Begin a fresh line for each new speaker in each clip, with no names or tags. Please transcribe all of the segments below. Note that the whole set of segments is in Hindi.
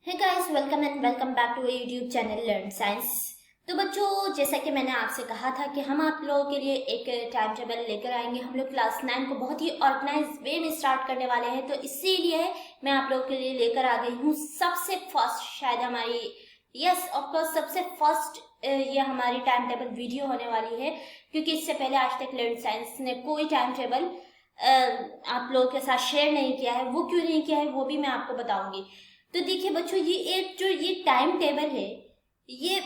Hey guys, welcome and welcome back to YouTube channel learn science. तो बच्चों, जैसा कि मैंने आपसे कहा था कि हम आप लोगों के लिए एक टाइम टेबल लेकर आएंगे। हम लोग क्लास 9 को बहुत ही ऑर्गेनाइज वे में स्टार्ट करने वाले हैं, तो इसीलिए मैं आप लोगों के लिए लेकर आ गई हूँ सबसे फर्स्ट, शायद हमारी ऑफकोर्स सबसे फर्स्ट ये हमारी टाइम टेबल वीडियो होने वाली है, क्योंकि इससे पहले आज तक लर्न साइंस ने कोई टाइम टेबल आप लोगों के साथ शेयर नहीं किया है। वो क्यों नहीं किया है वो भी मैं आपको बताऊंगी। तो देखिए बच्चों, ये टाइम टेबल है, ये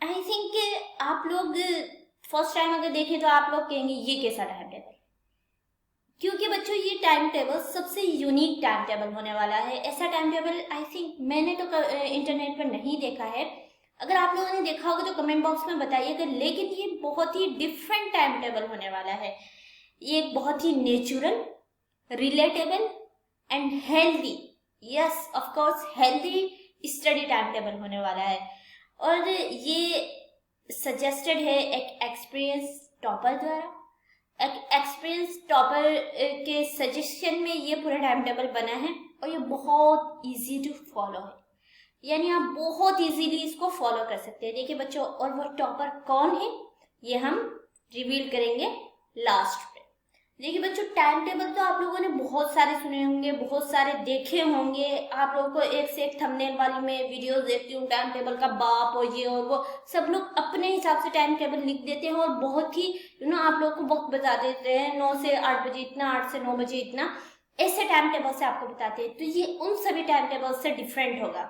आई थिंक आप लोग फर्स्ट टाइम अगर देखें तो आप लोग कहेंगे ये कैसा टाइम टेबल, क्योंकि बच्चों ये टाइम टेबल सबसे यूनिक टाइम टेबल होने वाला है। ऐसा टाइम टेबल आई थिंक मैंने तो इंटरनेट पर नहीं देखा है। अगर आप लोगों ने देखा होगा तो कमेंट बॉक्स में बताइएगा। लेकिन ये बहुत ही डिफरेंट टाइम टेबल होने वाला है। ये बहुत ही natural, relatable and healthy, yes of course healthy study time table होने वाला है। और ये सजेस्टेड है एक एक्सपीरियंस टॉपर द्वारा। एक एक्सपीरियंस टॉपर के सजेशन में ये पूरा टाइम टेबल बना है, और ये बहुत इजी टू फॉलो है, यानी आप बहुत इजीली इसको फॉलो कर सकते हैं। देखिए बच्चों, और वो टॉपर कौन है ये हम रिवील करेंगे लास्ट पे। देखिए बच्चों, टाइम टेबल तो आप लोगों ने बहुत सारे सुने होंगे, बहुत सारे देखे होंगे। आप लोगों को एक से एक थंबनेल वाली में वीडियोस देखती हूँ, टाइम टेबल का बाप और ये और वो, सब लोग अपने हिसाब से टाइम टेबल लिख देते हैं और बहुत ही आप लोगों को वक्त बता देते हैं, 9 से 8 बजे इतना, 8 से 9 बजे इतना, ऐसे टाइम टेबल से आपको बताते हैं। तो ये उन सभी टाइम टेबल से डिफरेंट होगा,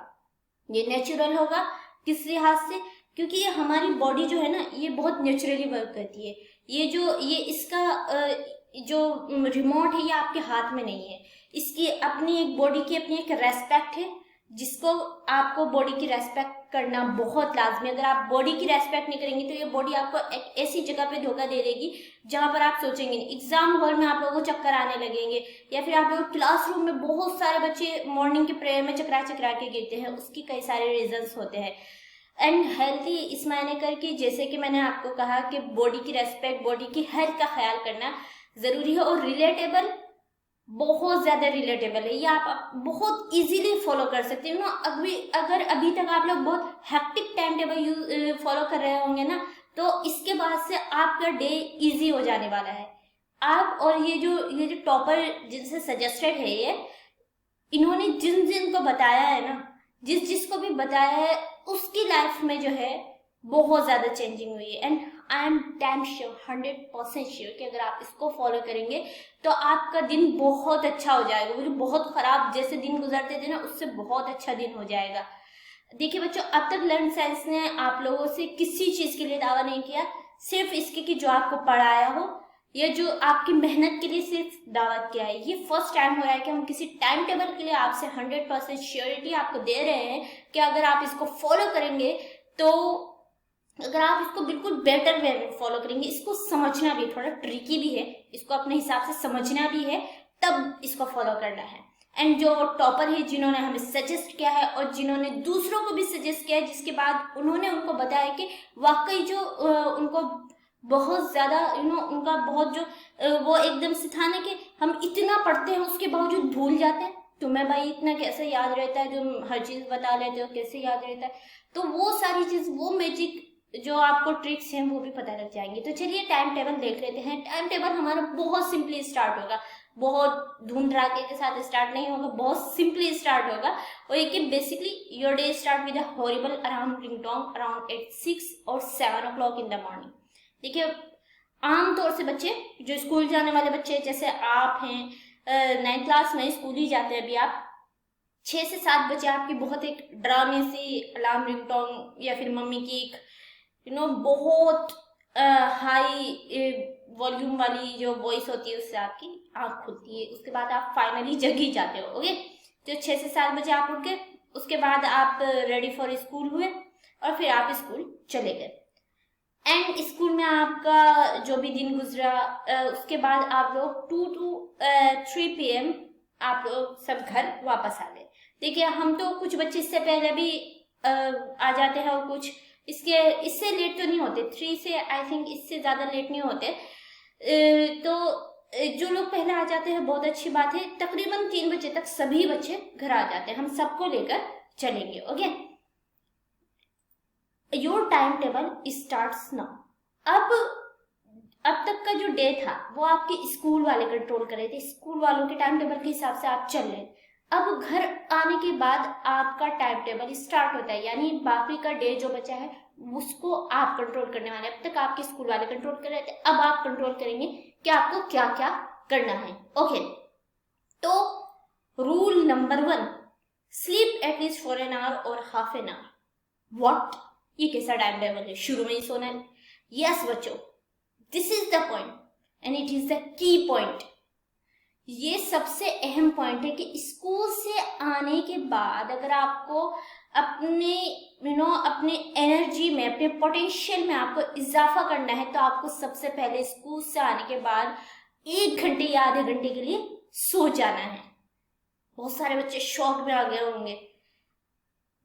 ये नेचुरल होगा। किस लिहाज से? क्योंकि ये हमारी बॉडी जो है ना, ये बहुत नेचुरली वर्क करती है। ये इसका जो रिमोट है ये आपके हाथ में नहीं है। इसकी अपनी एक बॉडी की अपनी एक रेस्पेक्ट है, जिसको आपको बॉडी की रेस्पेक्ट करना बहुत लाजमी। अगर आप बॉडी की रेस्पेक्ट नहीं करेंगे तो ये बॉडी आपको एक ऐसी जगह पे धोखा दे देगी जहां पर आप सोचेंगे नहीं। एग्जाम हॉल में आप लोगों को चक्कर आने लगेंगे, या फिर आप लोग क्लासरूम में बहुत सारे बच्चे मॉर्निंग के प्रेयर में चकरा चकरा के गिरते हैं। उसकी कई सारे रीजंस होते हैं। एंड हेल्थी इस मायने करके, जैसे कि मैंने आपको कहा कि बॉडी की रेस्पेक्ट, बॉडी की हेल्थ का ख्याल करना जरूरी है। और रिलेटेबल, बहुत ज्यादा रिलेटेबल है, ये आप बहुत इजीली फॉलो कर सकते हो ना। अगर अभी तक आप लोग बहुत हेक्टिक टाइम टेबल फॉलो कर रहे होंगे ना, तो इसके बाद से आपका डे इजी हो जाने वाला है। आप और ये जो टॉपर जिनसे सजेस्टेड है, ये इन्होंने जिन को बताया है ना, जिसको भी बताया है, उसकी लाइफ में जो है बहुत ज्यादा चेंजिंग हुई है। And I am damn sure, 100% sure कि अगर आप इसको फॉलो करेंगे तो आपका दिन बहुत अच्छा हो जाएगा। वो जो बहुत खराब जैसे दिन गुजरते थे ना, उससे बहुत अच्छा दिन हो जाएगा। देखिए बच्चों, अब तक लर्न साइंस ने आप लोगों से किसी चीज के लिए दावा नहीं किया, सिर्फ इसके कि जो आपको पढ़ाया हो या जो आपकी मेहनत के लिए सिर्फ दावा किया है। ये फर्स्ट टाइम हो रहा है कि हम किसी टाइम टेबल के लिए आपसे 100% श्योरिटी आपको दे रहे हैं कि अगर आप इसको फॉलो करेंगे, तो अगर आप इसको बिल्कुल बेटर वे में फॉलो करेंगे, इसको समझना भी थोड़ा ट्रिकी भी है, इसको अपने हिसाब से समझना भी है, तब इसको फॉलो करना है। एंड जो टॉपर है, जिन्होंने हमें सजेस्ट किया है और जिन्होंने दूसरों को भी सजेस्ट किया है, जिसके बाद उन्होंने उनको बताया कि वाकई जो उनको बहुत ज्यादा उनका बहुत जो वो एकदम से था ना कि हम इतना पढ़ते हैं उसके बावजूद भूल जाते हैं। तुम्हें भाई इतना कैसे याद रहता है, तुम हर चीज बता लेते हो, कैसे याद रहता है? तो वो सारी चीज, वो मैजिक जो आपको ट्रिक्स हैं वो भी पता लग जाएंगे। तो चलिए टाइम टेबल देख लेते हैं। टाइम टेबल हमारा बहुत सिंपली स्टार्ट होगा, बहुत धूम धड़ाके के साथ स्टार्ट नहीं होगा, बहुत सिंपली स्टार्ट होगा। और ये कि basically your day start with a horrible alarm ringtone around 6 और 7 o'clock इन द मॉर्निंग। देखिए, आमतौर से बच्चे जो स्कूल जाने वाले बच्चे, जैसे आप हैं 9th क्लास में स्कूल ही जाते हैं अभी आप, 6 से 7 बजे आपकी बहुत एक ड्रामे सी अलार्म रिंगटोन या फिर मम्मी की एक बहुत हाई वॉल्यूम वाली जो वॉइस होती है, उससे आपकी आंख खुलती है। उसके बाद आप फाइनली जग ही जाते हो। ओके, तो 6 से 7 बजे आप उठ गए, उसके बाद आप रेडी फॉर स्कूल हुए और फिर आप स्कूल चले गए। एंड स्कूल में आपका जो भी दिन गुजरा, उसके बाद आप लोग 2 to 3 PM आप लोग सब घर वापस आ गए। देखिए, हम तो कुछ बच्चे इससे पहले भी आ जाते हैं और कुछ इससे लेट तो नहीं होते, 3 से आई थिंक इससे ज्यादा लेट नहीं होते। तो जो लोग पहले आ जाते हैं बहुत अच्छी बात है। तकरीबन 3 बजे तक सभी बच्चे घर आ जाते हैं, हम सबको लेकर चलेंगे। Okay, your time table starts now. अब तक का जो डे था वो आपके स्कूल वाले कंट्रोल कर रहे थे, स्कूल वालों के टाइम टेबल के हिसाब से आप चल रहे। अब घर आने के बाद आपका टाइम टेबल स्टार्ट होता है, यानी बाकी का डे जो बचा है उसको आप कंट्रोल करने वाले। अब तक आपके स्कूल वाले कंट्रोल कर रहे थे, अब आप कंट्रोल करेंगे कि आपको क्या क्या करना है। ओके, तो rule number 1, sleep at least for an hour और हाफ एन आवर। व्हाट, ये कैसा टाइम टेबल है, शुरू में ही सोना है? यस बच्चों, this is the point and it is the key point. ये सबसे अहम पॉइंट है कि स्कूल से आने के बाद अगर आपको अपने अपने एनर्जी में, अपने पोटेंशियल में आपको इजाफा करना है तो आपको सबसे पहले स्कूल से आने के बाद 1 घंटे या आधे घंटे के लिए सो जाना है। बहुत सारे बच्चे शॉक में आ गए होंगे।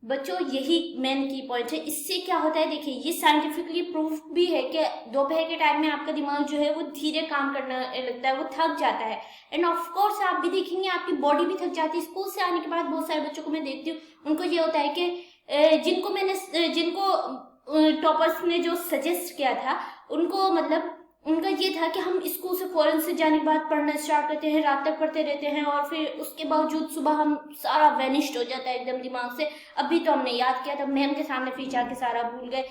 बच्चों यही मेन की पॉइंट है। इससे क्या होता है, देखिए ये साइंटिफिकली प्रूफ भी है कि दोपहर के टाइम में आपका दिमाग जो है वो धीरे काम करना लगता है, वो थक जाता है। एंड ऑफ कोर्स आप भी देखेंगे आपकी बॉडी भी थक जाती है। स्कूल से आने के बाद बहुत सारे बच्चों को मैं देखती हूँ, उनको ये होता है कि जिनको टॉपर्स ने जो सजेस्ट किया था उनको, मतलब उनका ये था कि हम स्कूल से फौरन से जाने के बाद पढ़ना स्टार्ट करते हैं, रात तक पढ़ते रहते हैं और फिर उसके बावजूद सुबह हम सारा वेनिश्ड हो जाता है एकदम दिमाग से। अभी तो हमने याद किया था, मैम के सामने फीस आके सारा भूल गए,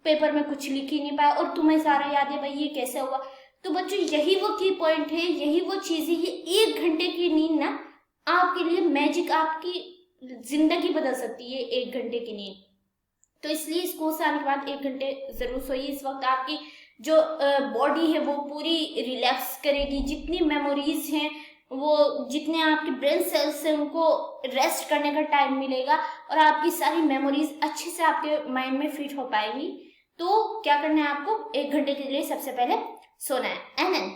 पेपर में कुछ लिख ही नहीं पाया और तुम्हें सारा याद है, भाई ये कैसे हुआ। तो बच्चों यही वो की पॉइंट है, यही वो चीज है। ये 1 घंटे की नींद ना आपके लिए मैजिक, आपकी जिंदगी बदल सकती है 1 घंटे की नींद। तो इसलिए स्कूल से आने के बाद 1 घंटे जरूर सोइए। इस वक्त आपकी जो बॉडी है वो पूरी रिलैक्स करेगी, जितनी मेमोरीज हैं वो, जितने आपके ब्रेन सेल्स हैं उनको रेस्ट करने का टाइम मिलेगा और आपकी सारी मेमोरीज अच्छे से आपके माइंड में फिट हो पाएगी। तो क्या करना है आपको, 1 घंटे के लिए सबसे पहले सोना है। And then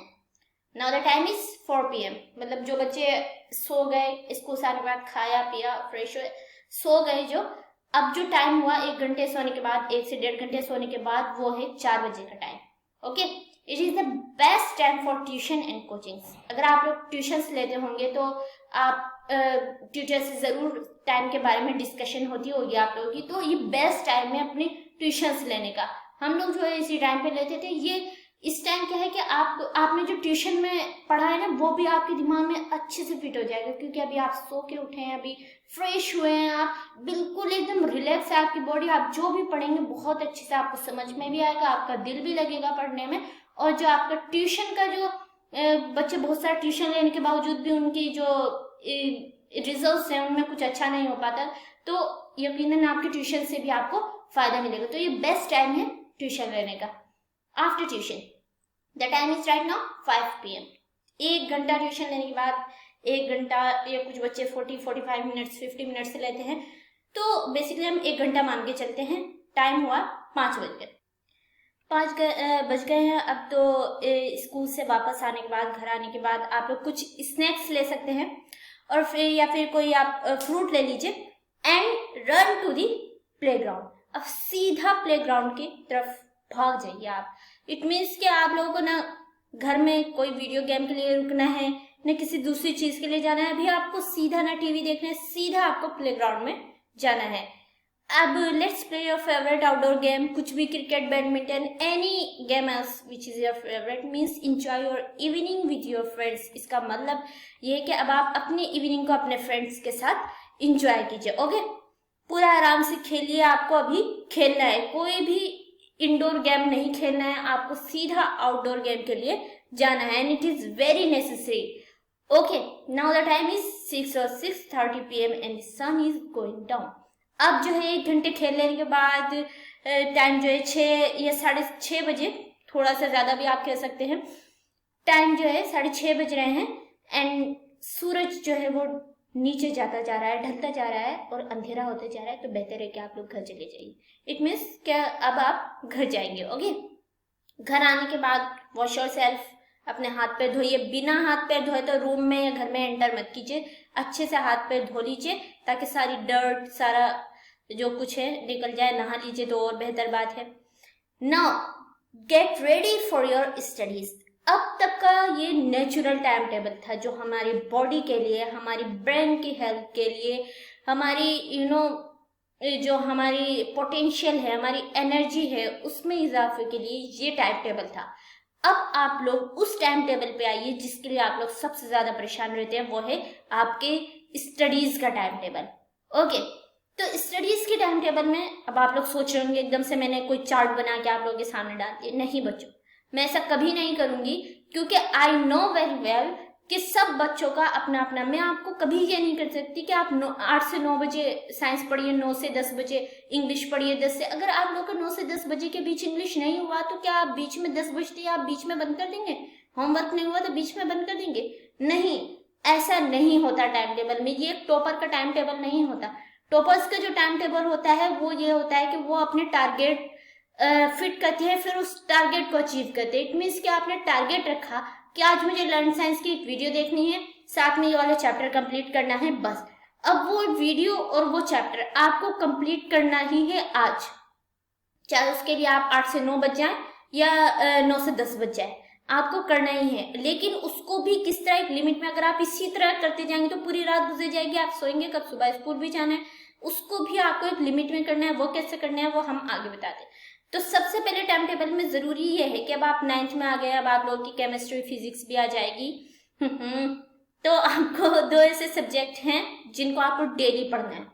now the time is 4 PM, मतलब जो बच्चे सो गए, स्कूल से आने के बाद खाया पिया फ्रेश हुए, सो गए जो, अब जो टाइम हुआ 1 घंटे सोने के बाद, 1 से 1.5 घंटे सोने के बाद, वो है 4 बजे का time. Okay, it is the best time for tuition and coachings. अगर आप लोग ट्यूशंस लेते होंगे तो आप ट्यूटर से जरूर टाइम के बारे में डिस्कशन होती होगी आप लोगों की, तो ये बेस्ट टाइम है अपने ट्यूशंस लेने का। हम लोग जो है इसी टाइम पे लेते थे। ये इस टाइम क्या है कि आपने जो ट्यूशन में पढ़ा है ना वो भी आपके दिमाग में अच्छे से फिट हो जाएगा, क्योंकि अभी आप सो के उठे हैं, अभी फ्रेश हुए हैं, आप बिल्कुल एकदम रिलैक्स है आपकी बॉडी। आप जो भी पढ़ेंगे बहुत अच्छे से आपको समझ में भी आएगा, आपका दिल भी लगेगा पढ़ने में। और जो आपका ट्यूशन का जो बच्चे बहुत सारे ट्यूशन लेने के बावजूद भी उनकी जो रिजल्ट्स हैं उनमें कुछ अच्छा नहीं हो पाता, तो यकीनन आपके ट्यूशन से भी आपको फायदा मिलेगा। तो ये बेस्ट टाइम है ट्यूशन लेने का। After tuition the time is right now 5 PM। 1 घंटा ट्यूशन लेने के बाद 1 घंटा, या कुछ बच्चे 45 मिनट्स 50 मिनट्स से लेते हैं, तो बेसिकली हम 1 घंटा मान के चलते हैं। टाइम हुआ 5 बज गए हैं। अब तो स्कूल से वापस आने के बाद, घर आने के बाद आप लोग कुछ स्नैक्स ले सकते हैं और फिर या फिर कोई आप फ्रूट ले लीजिए and run to the playground. अब सीधा प्लेग्राउंड की तरफ भाग जाइए आप। इट मीन्स कि आप लोगों को ना घर में कोई वीडियो गेम के लिए रुकना है, न किसी दूसरी चीज के लिए जाना है। अभी आपको सीधा ना टीवी देखना है, सीधा आपको प्लेग्राउंड में जाना है। अब let's play your favourite outdoor game, कुछ भी, cricket, badminton, any game else which is your favourite. Means enjoy your evening with your friends. इसका मतलब ये है कि अब आप अपनी इवनिंग को अपने फ्रेंड्स के साथ एंजॉय कीजिए। ओके, पूरा आराम से खेलिए। आपको अभी खेलना है, कोई भी इंडोर गेम नहीं खेलना है, आपको सीधा आउटडोर गेम के लिए जाना है and it is very necessary. Okay, now the time is 6 or 6:30 PM and the sun is going down. अब जो है 1 घंटे खेल लेने के बाद टाइम जो है 6 या 6:30 बजे, थोड़ा सा ज्यादा भी आप कह सकते हैं, टाइम जो है 6:30 बज रहे हैं एंड सूरज जो है वो नीचे जाता जा रहा है, ढलता जा रहा है और अंधेरा होता जा रहा है। तो बेहतर है कि आप लोग घर चले जाइए। इट मीन्स क्या, अब आप घर जाएंगे। ओके, घर आने के बाद वॉश योर सेल्फ, अपने हाथ पैर धोइए। बिना हाथ पैर धोए तो रूम में या घर में एंटर मत कीजिए, अच्छे से हाथ पैर धो लीजिए ताकि सारी डर्ट, सारा जो कुछ है निकल जाए। नहा लीजिए तो और बेहतर बात है। Now get ready for your studies. अब तक का ये नेचुरल टाइम टेबल था जो हमारी बॉडी के लिए, हमारी ब्रेन की हेल्थ के लिए, हमारी जो हमारी पोटेंशियल है, हमारी एनर्जी है, उसमें इजाफे के लिए ये टाइम टेबल था। अब आप लोग उस टाइम टेबल पे आइए जिसके लिए आप लोग सबसे ज्यादा परेशान रहते हैं, वो है आपके स्टडीज का टाइम टेबल। ओके, तो स्टडीज के टाइम टेबल में अब आप लोग सोच रहे होंगे एकदम से मैंने कोई चार्ट बना के आप लोगों के सामने डाल दिया। नहीं बच्चों, मैं ऐसा कभी नहीं करूंगी, क्योंकि आई नो वेरी वेल कि सब बच्चों का अपना अपना, मैं आपको कभी ये नहीं कर सकती कि आप 8 से 9 बजे साइंस पढ़िए, 9 से 10 बजे इंग्लिश पढ़िए, 10 से, अगर आप लोग का 9 से 10 बजे के बीच इंग्लिश नहीं हुआ तो क्या आप बीच में 10 बजते आप बीच में बंद कर देंगे? होमवर्क नहीं हुआ तो बीच में बंद कर देंगे? नहीं, ऐसा नहीं होता टाइम टेबल में। ये एक टॉपर का टाइम टेबल नहीं होता। टॉपर्स का जो टाइम टेबल होता है वो ये होता है कि वो अपने टारगेट फिट करते हैं, फिर उस टारगेट को अचीव करते हैं। इट मीन्स कि आपने टारगेट रखा कि आज मुझे लर्न साइंस की एक वीडियो देखनी है, साथ में ये वाला चैप्टर कंप्लीट करना है, बस। अब वो वीडियो और वो चैप्टर आपको कंप्लीट करना ही है आज, चाहे उसके लिए आप 8 से 9 बज जाए या 9 से 10 बज जाए, आपको करना ही है। लेकिन उसको भी किस तरह, एक लिमिट में। अगर आप इसी तरह करते जाएंगे तो पूरी रात गुजर जाएगी, आप सोएंगे कब? सुबह स्कूल भी जाना है, उसको भी आपको एक लिमिट में करना है। वो कैसे करना है वो हम आगे बताते हैं। तो सबसे पहले टाइम टेबल में जरूरी ये है कि अब आप 9th में आ गए, अब आप लोगों की केमिस्ट्री फिजिक्स भी आ जाएगी। तो आपको 2 ऐसे सब्जेक्ट हैं जिनको आपको डेली पढ़ना है।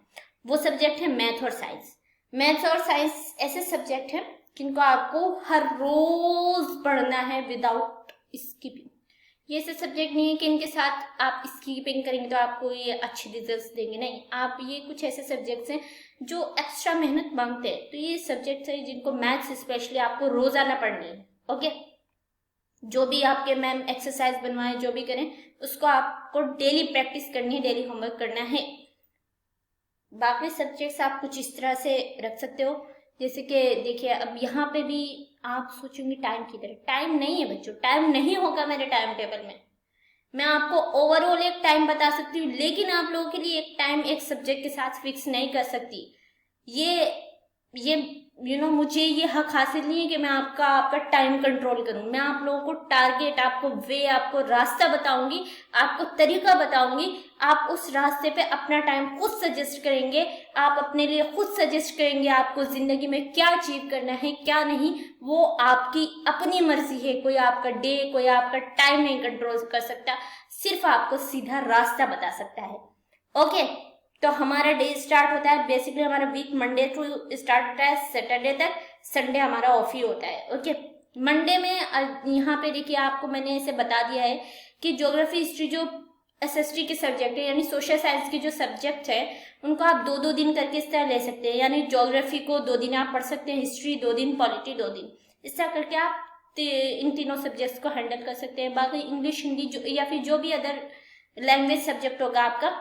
वो सब्जेक्ट है मैथ और साइंस। मैथ्स और साइंस ऐसे सब्जेक्ट हैं जिनको आपको हर रोज पढ़ना है विदाउट स्किपिंग। ये ऐसे सब्जेक्ट नहीं है कि इनके साथ आप स्कीपिंग करेंगे तो आपको ये अच्छे रिजल्ट्स देंगे, नहीं। आप ये कुछ ऐसे सब्जेक्ट्स हैं जो एक्स्ट्रा मेहनत मांगते हैं, तो ये सब्जेक्ट्स हैं जिनको मैथ्स स्पेशली आपको रोजाना पढ़नी है। ओके, जो भी आपके मैम एक्सरसाइज बनवाएं, जो भी करें, उसको आपको डेली प्रैक्टिस करनी है, डेली होमवर्क करना है। बाकी सब्जेक्ट्स आप कुछ इस तरह से रख सकते हो, जैसे कि देखिए अब यहाँ पे भी आप सोचेंगे टाइम किधर है। टाइम नहीं है बच्चों, टाइम नहीं होगा मेरे टाइम टेबल में। मैं आपको ओवरऑल एक टाइम बता सकती हूँ, लेकिन आप लोगों के लिए एक टाइम एक सब्जेक्ट के साथ फिक्स नहीं कर सकती। ये मुझे ये हक हासिल नहीं है कि मैं आपका टाइम कंट्रोल करूं। मैं आप लोगों को टारगेट, आपको वे, आपको रास्ता बताऊंगी, आपको तरीका बताऊंगी। आप उस रास्ते पे अपना टाइम खुद सजेस्ट करेंगे, आप अपने लिए खुद सजेस्ट करेंगे आपको जिंदगी में क्या अचीव करना है क्या नहीं। वो आपकी अपनी मर्जी है, कोई आपका डे, कोई आपका टाइम नहीं कंट्रोल कर सकता, सिर्फ आपको सीधा रास्ता बता सकता है। ओके, तो हमारा डे स्टार्ट होता है, बेसिकली हमारा वीक मंडे टू स्टार्ट होता है सैटरडे तक, संडे हमारा ऑफ ही होता है। ओके, मंडे में यहाँ पे देखिए आपको मैंने इसे बता दिया है कि ज्योग्राफी, हिस्ट्री जो एसएसटी के सब्जेक्ट है, यानी सोशल साइंस के जो सब्जेक्ट है, उनको आप 2-2 दिन करके इस तरह ले सकते हैं। यानी ज्योग्राफी को 2 दिन आप पढ़ सकते हैं, हिस्ट्री 2 दिन, पॉलिटी 2 दिन, इस तरह करके आप इन तीनों सब्जेक्ट्स को हैंडल कर सकते हैं। बाकी इंग्लिश, हिंदी या फिर जो भी अदर लैंग्वेज सब्जेक्ट होगा आपका,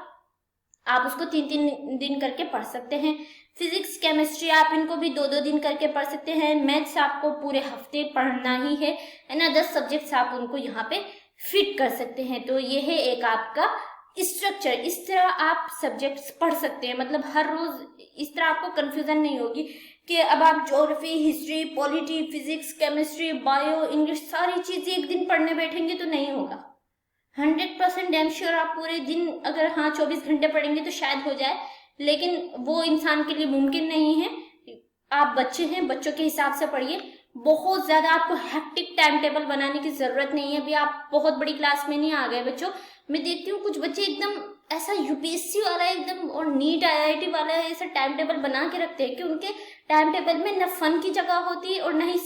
आप उसको 3-3 दिन करके पढ़ सकते हैं। फिजिक्स, केमिस्ट्री आप इनको भी 2-2 दिन करके पढ़ सकते हैं। मैथ्स आपको पूरे हफ्ते पढ़ना ही है ना। 10 सब्जेक्ट्स आप उनको यहाँ पे फिट कर सकते हैं। तो ये है एक आपका स्ट्रक्चर, इस तरह आप सब्जेक्ट्स पढ़ सकते हैं। मतलब हर रोज इस तरह आपको कंफ्यूजन नहीं होगी कि अब आप geography, history, polity, physics, chemistry, bio, English सारी चीजें एक दिन पढ़ने बैठेंगे तो नहीं होगा। 100% डैम श्योर आप पूरे दिन अगर 24 घंटे पढ़ेंगे तो शायद हो जाए, लेकिन वो इंसान के लिए मुमकिन नहीं है। आप बच्चे हैं, बच्चों के हिसाब से पढ़िए। बहुत ज्यादा आपको हेक्टिक टाइम टेबल बनाने की जरूरत नहीं है। अभी आप बहुत बड़ी क्लास में नहीं आ गए बच्चों। मैं देखती हूँ कुछ बच्चे एकदम ऐसा यूपीएससी वाला एकदम और नीट आईआईटी वाला ऐसा टाइम टेबल बना के रखते हैं कि उनके टाइम टेबल में न फन की जगह होती है और न ही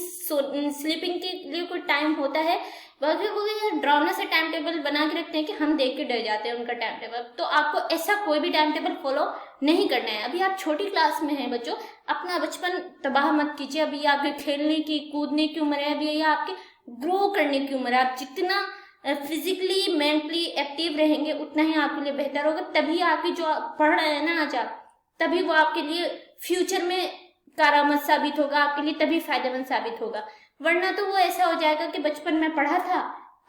स्लीपिंग के लिए कोई टाइम होता है। वगैरह ड्रामा से टाइम टेबल बना के रखते हैं कि हम देख के डर जाते हैं उनका टाइम टेबल। तो आपको ऐसा कोई भी टाइम टेबल फॉलो नहीं करना है। अभी आप छोटी क्लास में हैं बच्चों, अपना बचपन तबाह मत कीजिए। अभी आपके खेलने की, कूदने की उम्र है, अभी ये आपके ग्रो करने की उम्र है। आप जितना फिजिकली, मेंटली एक्टिव रहेंगे उतना ही आपके लिए बेहतर होगा। तभी आपकी जो पढ़ रहे हैं ना आज आप, तभी वो आपके लिए फ्यूचर में कारआमद साबित होगा, आपके लिए तभी फायदेमंद साबित होगा। वरना तो वो ऐसा हो जाएगा कि बचपन में पढ़ा था,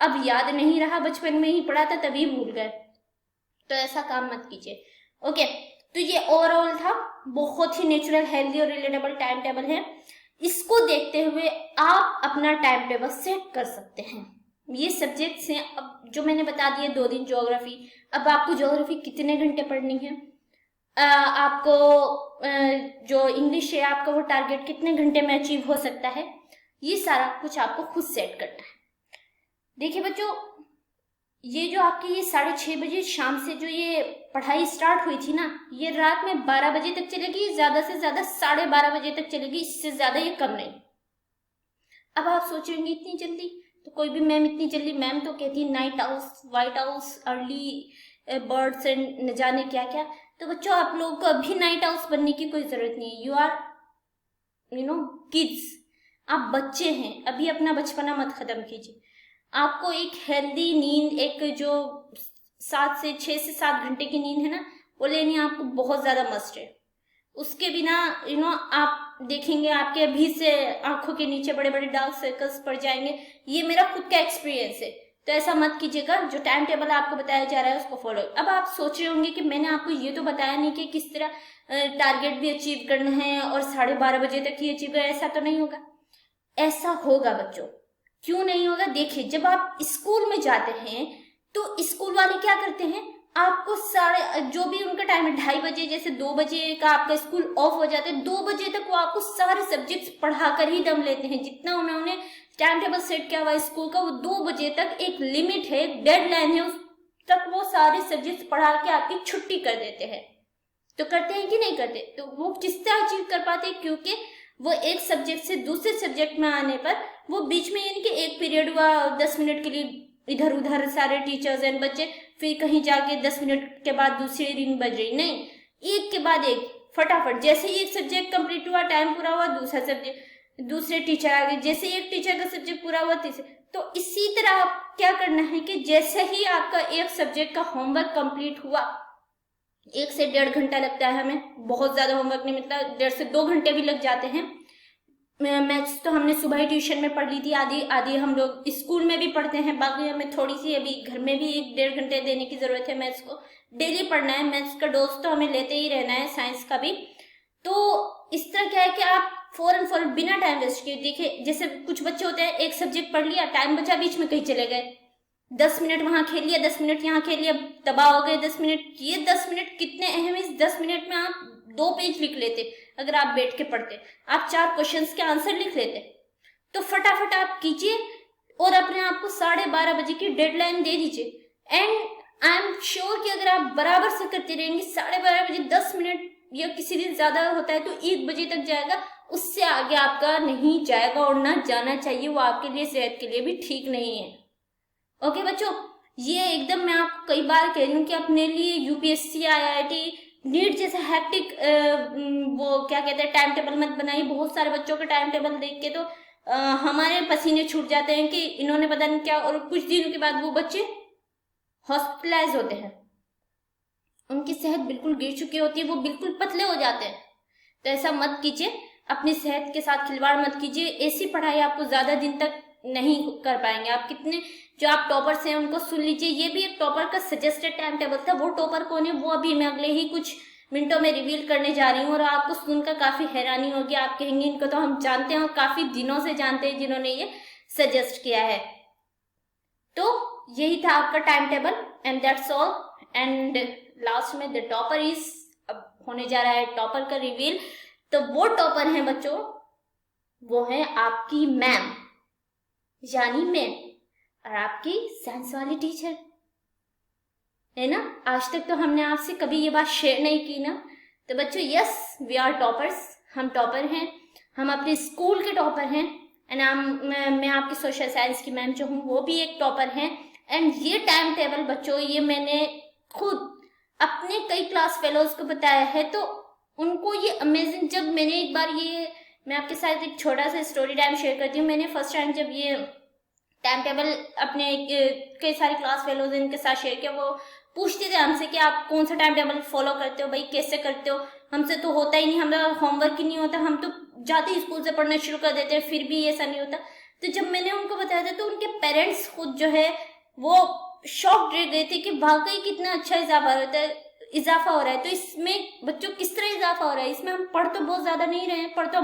अब याद नहीं रहा, बचपन में ही पढ़ा था तभी भूल गए। तो ऐसा काम मत कीजिए। ओके, तो ये ओवरऑल था, बहुत ही नेचुरल, हेल्दी और रिलेटेबल टाइम टेबल है। इसको देखते हुए आप अपना टाइम टेबल सेट कर सकते हैं। ये सब्जेक्ट्स हैं, अब जो मैंने बता दिए 2 दिन ज्योग्राफी। अब आपको ज्योग्राफी कितने घंटे पढ़नी है, आपको जो इंग्लिश है आपका वो टारगेट कितने घंटे में अचीव हो सकता है, ये सारा कुछ आपको खुद सेट करना है। देखिए बच्चों, ये जो आपकी ये 6:30 बजे शाम से जो ये पढ़ाई स्टार्ट हुई थी ना, ये रात में 12 बजे तक चलेगी, ज्यादा से ज्यादा 12:30 बजे तक चलेगी, इससे ज्यादा ये कम नहीं। अब आप सोचेंगे इतनी जल्दी, तो कोई भी मैम इतनी जल्दी, मैम तो कहती है night owls, white owls, early birds and न जाने क्या क्या। तो बच्चों आप लोगों को अभी नाइट आउल्स बनने की कोई जरूरत नहीं है। यू आर किड्स, आप बच्चे हैं, अभी अपना बचपना मत खत्म कीजिए। आपको एक हेल्दी नींद, एक जो 6 से 7 घंटे की नींद है ना, वो लेनी आपको बहुत ज्यादा मस्ट है। उसके बिना आप देखेंगे आपके अभी से आंखों के नीचे बड़े बड़े डार्क सर्कल्स पड़ जाएंगे। ये मेरा खुद का एक्सपीरियंस है, तो ऐसा मत कीजिएगा। जो टाइम टेबल आपको बताया जा रहा है उसको फॉलो। अब आप सोच रहे होंगे कि मैंने आपको ये तो बताया नहीं कि किस तरह टारगेट भी अचीव करना है और 12:30 बजे तक ही अचीव है। ऐसा तो नहीं होगा। ऐसा होगा बच्चों। क्यों नहीं होगा? देखिए, जब आप स्कूल में जाते हैं तो स्कूल वाले क्या करते हैं, आपको जो भी उनका टाइम है 2:30 बजे, जैसे 2 बजे का आपका स्कूल ऑफ हो जाता है, 2 बजे तक वो आपको सारे सब्जेक्ट्स पढ़ाकर ही दम लेते हैं। जितना उन्होंने टाइम टेबल सेट किया हुआ है स्कूल का, वो 2 बजे तक एक लिमिट है, डेडलाइन है, उस तक वो सारे सब्जेक्ट्स पढ़ा के आपकी छुट्टी कर देते हैं। तो करते हैं कि नहीं करते? तो वो किस तरह अचीव कर पाते हैं? क्योंकि वो एक सब्जेक्ट से दूसरे सब्जेक्ट में आने पर वो बीच में, यानी कि एक पीरियड हुआ 10 मिनट के लिए इधर उधर सारे टीचर्स एंड बच्चे, फिर कहीं जाके 10 मिनट के बाद दूसरी रिंग बज रही, नहीं, एक के बाद एक फटाफट। जैसे ही एक सब्जेक्ट कंप्लीट हुआ, टाइम पूरा हुआ, दूसरा सब्जेक्ट, दूसरे टीचर आ गए, जैसे एक टीचर का सब्जेक्ट पूरा हुआ, तीसरे। तो इसी तरह आप क्या करना है कि जैसे ही आपका एक सब्जेक्ट का होमवर्क कंप्लीट हुआ, 1 से 1.5 घंटा लगता है हमें, बहुत ज्यादा होमवर्क नहीं मिलता, 1.5 से 2 घंटे भी लग जाते हैं। मैथ्स तो हमने सुबह ही ट्यूशन में पढ़ ली थी, आधी आधी हम लोग स्कूल में भी पढ़ते हैं, बाकी हमें थोड़ी सी अभी घर में भी 1-1.5 घंटे देने की जरूरत है। मैथ्स को डेली पढ़ना है, मैथ्स का डोज तो हमें लेते ही रहना है, साइंस का भी। तो इस तरह क्या है कि आप फौरन बिना टाइम वेस्ट किए, देखिए जैसे कुछ बच्चे होते हैं, एक सब्जेक्ट पढ़ लिया, टाइम बचा, बीच में कहीं चले गए, 10 मिनट वहां खेल लिया, 10 मिनट यहाँ खेल लिया, तबाह हो गए 10 मिनट। ये 10 मिनट कितने अहम है, इस 10 मिनट में आप 2 पेज लिख लेते। अगर आप बैठ के पढ़ते, आप 4 क्वेश्चंस के आंसर लिख लेते। तो फटाफट आप कीजिए और अपने आप को 12:30 बजे की डेडलाइन दे दीजिए। एंड आई एम श्योर कि अगर आप बराबर से करते रहेंगे, 12:30 बजे 10 मिनट या किसी दिन ज्यादा होता है तो 1 बजे तक जाएगा, उससे आगे आपका नहीं जाएगा और ना जाना चाहिए। वो आपके लिए, सेहत के लिए भी ठीक नहीं है। ओके बच्चों, ये एकदम मैं आपको कई बार कह रही हूँ कि अपने लिए यूपीएससी, IIT, नीट जैसे हैक्टिक वो क्या कहते हैं टाइम टेबल मत बनाइए। बहुत सारे बच्चों का टाइम टेबल देख के तो हमारे पसीने छूट जाते हैं कि इन्होंने पता नहीं क्या, और कुछ दिनों के बाद वो बच्चे हॉस्पिटलाइज होते हैं, उनकी सेहत बिल्कुल गिर चुकी होती है, वो बिल्कुल पतले हो जाते हैं। तो ऐसा मत कीजिए, अपनी सेहत के साथ खिलवाड़ मत कीजिए। ऐसी पढ़ाई आपको ज्यादा दिन तक नहीं कर पाएंगे। आप कितने जो आप टॉपर्स हैं उनको सुन लीजिए, ये भी एक टॉपर का सजेस्टेड टाइम टेबल था। वो टॉपर कौन है वो अभी मैं अगले ही कुछ मिनटों में रिवील करने जा रही हूँ, और आपको सुनकर काफी हैरानी होगी। आप कहेंगे इनको तो हम जानते हैं और काफी दिनों से जानते हैं जिन्होंने ये सजेस्ट किया है। तो यही था आपका time table, and that's all. And last में द टॉपर इज, अब होने जा रहा है टॉपर का रिवील। तो वो टॉपर है बच्चों, वो है आपकी मैम, यानी मैं, और आपकी साइंस वाली टीचर, है ना। आज तक तो हमने आपसे कभी ये बात शेयर नहीं की ना। तो बच्चों, यस, वी आर टॉपर्स, हम टॉपर हैं, हम अपने स्कूल के टॉपर हैं। एंड मैं आपकी सोशल साइंस की मैम जो हूँ वो भी एक टॉपर हैं। एंड ये टाइम टेबल बच्चों, ये मैंने खुद अपने कई क्लास फेलोज को बताया है, तो उनको ये अमेजिंग, जब मैंने एक बार ये, मैं आपके साथ एक छोटा सा स्टोरी टाइम शेयर करती हूँ। मैंने फर्स्ट टाइम जब ये टाइम टेबल अपने कई सारे क्लास फेलोज इनके साथ शेयर किया, वो पूछते थे हमसे कि आप कौन सा टाइम टेबल फॉलो करते हो भाई, कैसे करते हो, हमसे तो होता ही नहीं, हमारा होमवर्क ही नहीं होता, हम तो जाते ही स्कूल से पढ़ना शुरू कर देते हैं, फिर भी ऐसा नहीं होता। तो जब मैंने उनको बताया था तो उनके पेरेंट्स खुद जो है वो शॉक रह गए थे कि वाकई कितना अच्छा इजाफा हो रहा है। तो इसमें बच्चों किस तरह इजाफा हो रहा है, इसमें हम पढ़ तो बहुत ज्यादा नहीं रहे हैं, पढ़ तो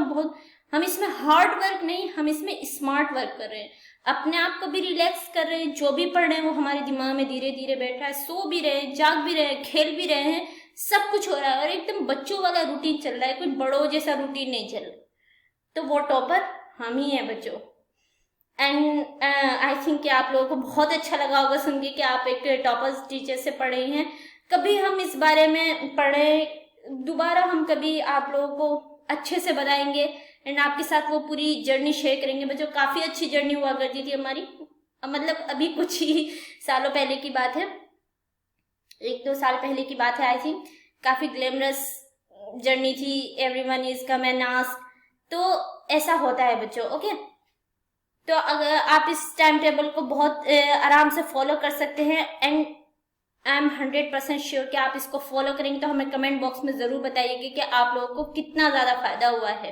हम इसमें हार्ड वर्क नहीं, हम इसमें स्मार्ट वर्क कर रहे हैं, अपने आप को भी रिलैक्स कर रहे हैं। जो भी पढ़ रहे हैं वो हमारे दिमाग में धीरे धीरे बैठ रहा है, सो भी रहे हैं, जाग भी रहे हैं, खेल भी रहे हैं, सब कुछ हो रहा है और एकदम बच्चों वाला रूटीन चल रहा है, कोई बड़ों जैसा रूटीन नहीं चल रहा। तो वो टॉपर हम ही हैं बच्चों। एंड आई थिंक कि आप लोगों को बहुत अच्छा लगा होगा सुन के कि आप एक टॉपर्स टीचर से पढ़े हैं। कभी हम इस बारे में पढ़े, दोबारा हम कभी आप लोगों को अच्छे से बताएंगे एंड आपके साथ वो पूरी जर्नी शेयर करेंगे बच्चों। काफ़ी अच्छी जर्नी हुआ करती थी हमारी, मतलब अभी कुछ ही सालों पहले की बात है, 1-2 साल पहले की बात है आई थिंक। काफ़ी ग्लैमरस जर्नी थी, everyone is come and ask. तो ऐसा होता है बच्चों, ओके। तो अगर आप इस टाइम टेबल को बहुत आराम से फॉलो कर सकते हैं एंड आई एम 100% श्योर कि आप इसको फॉलो करेंगे, तो हमें कमेंट बॉक्स में जरूर बताइएगा कि आप लोगों को कितना ज्यादा फायदा हुआ है,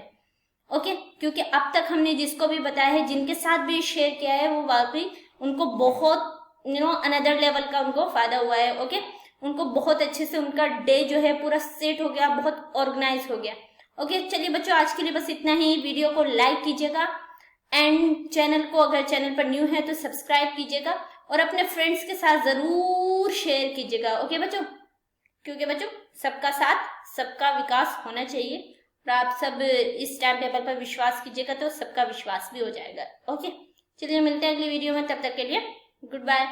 ओके। क्योंकि अब तक हमने जिसको भी बताया है, जिनके साथ भी शेयर किया है, वो वाकई उनको बहुत अनदर लेवल का उनको फायदा हुआ है, ओके। उनको बहुत अच्छे से उनका डे जो है पूरा सेट हो गया, बहुत ऑर्गेनाइज हो गया, ओके। चलिए बच्चों, आज के लिए बस इतना ही। वीडियो को लाइक कीजिएगा एंड चैनल को अगर चैनल पर न्यू है तो सब्सक्राइब कीजिएगा और अपने फ्रेंड्स के साथ जरूर शेयर कीजिएगा, ओके बच्चों। क्योंकि बच्चों सबका साथ सबका विकास होना चाहिए और आप सब इस टाइम टेबल पर विश्वास कीजिएगा तो सबका विश्वास भी हो जाएगा, ओके। चलिए मिलते हैं अगली वीडियो में, तब तक के लिए गुड बाय।